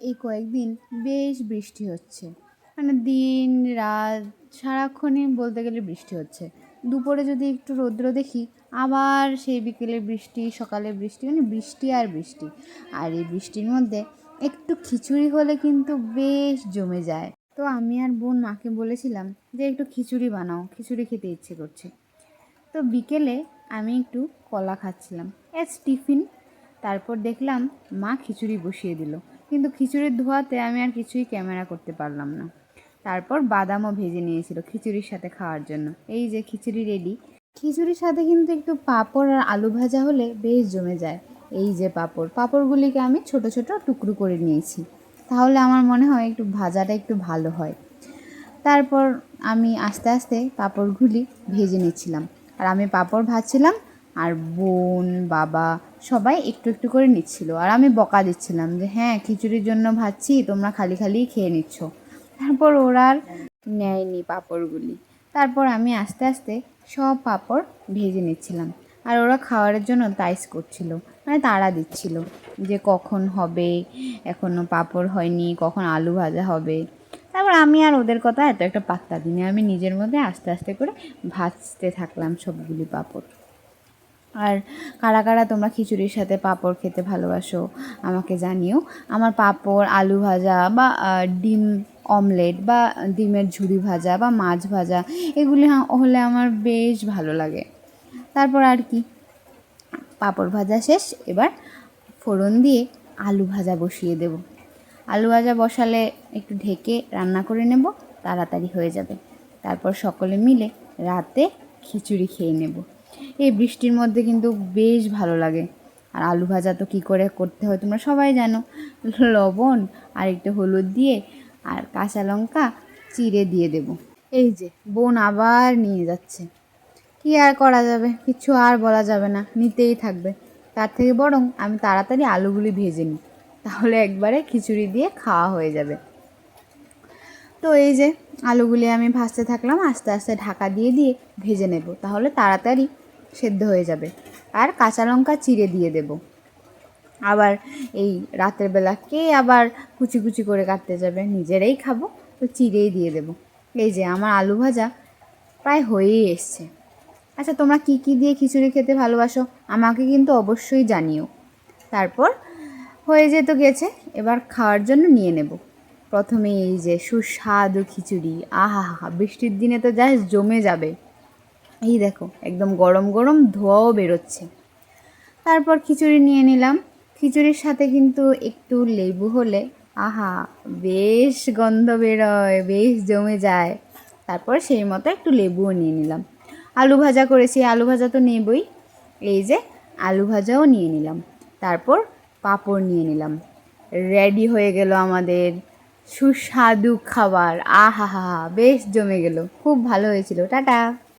এই কয়েকদিন বেশ বৃষ্টি হচ্ছে, মানে দিন রাত সারাক্ষণই বলতে গেলে বৃষ্টি হচ্ছে। দুপুরে যদি একটু রৌদ্র দেখি, আবার সেই বিকেলে বৃষ্টি, সকালে বৃষ্টি, মানে বৃষ্টি আর বৃষ্টি। আর এই বৃষ্টির মধ্যে একটু খিচুড়ি হলে কিন্তু বেশ জমে যায়। তো আমি আর বোন মাকে বলেছিলাম যে একটু খিচুড়ি বানাও, খিচুড়ি খেতে ইচ্ছে করছে। তো বিকেলে আমি একটু কলা খাচ্ছিলাম এস টিফিন। তারপর দেখলাম মা খিচুড়ি বসিয়ে দিল, কিন্তু খিচুড়ির ধোয়াতে আমি আর কিছুই ক্যামেরা করতে পারলাম না। তারপর বাদামও ভেজে নিয়েছিল খিচুড়ির সাথে খাওয়ার জন্য। এই যে খিচুড়ি রেডি। খিচুড়ির সাথে কিন্তু একটু পাঁপড় আর আলু ভাজা হলে বেশ জমে যায়। এই যে পাঁপড়গুলিকে আমি ছোট ছোট টুকরো করে নিয়েছি, তাহলে আমার মনে হয় একটু ভাজাটা একটু ভালো হয়। তারপর আমি আস্তে আস্তে পাঁপড়গুলি ভেজে নিচ্ছিলাম, আর আমি পাঁপড় ভাজছিলাম, আর বোন বাবা সবাই একটু একটু করে নিচ্ছিল, আর আমি বকা দিচ্ছিলাম যে হ্যাঁ খিচুড়ির জন্য ভাজছি, তোমরা খালি খালিই খেয়ে নিচ্ছ। তারপর ওরা আর নেয়নি পাঁপড়গুলি। তারপর আমি আস্তে আস্তে সব পাঁপড় ভেজে নিচ্ছিলাম, আর ওরা খাওয়ার জন্য তাইস করছিল, মানে তাড়া দিচ্ছিল যে কখন হবে, এখনও পাঁপড় হয়নি, কখন আলু ভাজা হবে। তারপর আমি আর ওদের কথা এত একটা পাত্তা দিইনি, আমি নিজের মধ্যে আস্তে আস্তে করে ভাজতে থাকলাম সবগুলি পাঁপড়। আর কারা কারা তোমরা খিচুড়ির সাথে পাঁপড় খেতে ভালোবাসো আমাকে জানিও। আমার পাঁপড়, আলু ভাজা বা ডিম অমলেট বা ডিমের ঝুরি ভাজা বা মাছ ভাজা, এগুলি হলে আমার বেশ ভালো লাগে। তারপর আর কি, পাঁপড় ভাজা শেষ, এবার ফোড়ন দিয়ে আলু ভাজা বসিয়ে দেব। আলু ভাজা বসালে একটু ঢেকে রান্না করে নেব, তাড়াতাড়ি হয়ে যাবে। তারপর সকলে মিলে রাতে খিচুড়ি খেয়ে নেব। এই বৃষ্টির মধ্যে কিন্তু বেশ ভালো লাগে। আর আলু ভাজা তো কী করে করতে হয় তোমরা সবাই জানো, লবণ আর একটু হলুদ দিয়ে আর কাঁচা লঙ্কা চিড়ে দিয়ে দেব। এই যে বোন আবার নিয়ে যাচ্ছে, কী আর করা যাবে, কিছু আর বলা যাবে না, নিতেই থাকবে। তার থেকে বরং আমি তাড়াতাড়ি আলুগুলি ভেজে নিই, তাহলে একবারে খিচুড়ি দিয়ে খাওয়া হয়ে যাবে। তো এই যে আলুগুলি আমি ভাজতে থাকলাম, আস্তে আস্তে ঢাকা দিয়ে দিয়ে ভেজে নেব, তাহলে তাড়াতাড়ি সেদ্ধ হয়ে যাবে। আর কাঁচা লঙ্কা চিড়ে দিয়ে দেব। আবার এই রাতের বেলা কে আবার কুচি কুচি করে কাটতে যাবে, নিজেরাই খাবো, তো চিড়েই দিয়ে দেব। এই যে আমার আলু ভাজা প্রায় হয়েই এসছে। আচ্ছা, তোমরা কি কি দিয়ে খিচুড়ি খেতে ভালোবাসো আমাকে কিন্তু অবশ্যই জানিও। তারপর হয়ে যেত গেছে, এবার খাওয়ার জন্য নিয়ে নেব। প্রথমে এই যে সুস্বাদু খিচুড়ি, আহা হা, বৃষ্টির দিনে তো জাস্ট জমে যাবে। এই দেখো একদম গরম গরম ধোঁয়াও বেরোচ্ছে। তারপর খিচুড়ি নিয়ে নিলাম, খিচুড়ির সাথে কিন্তু একটু লেবু হলে আহা বেশ গন্ধ বেরোয়, বেশ জমে যায়। তারপর সেই মতো একটু লেবুও নিয়ে নিলাম। আলু ভাজা করেছি, আলু ভাজা তো নেবই, এই যে আলু ভাজাও নিয়ে নিলাম। তারপর পাঁপড় নিয়ে নিলাম। রেডি হয়ে গেল আমাদের সুস্বাদু খাবার। আহা হা হা, বেশ জমে গেল, খুব ভালো হয়েছিল। টাটা।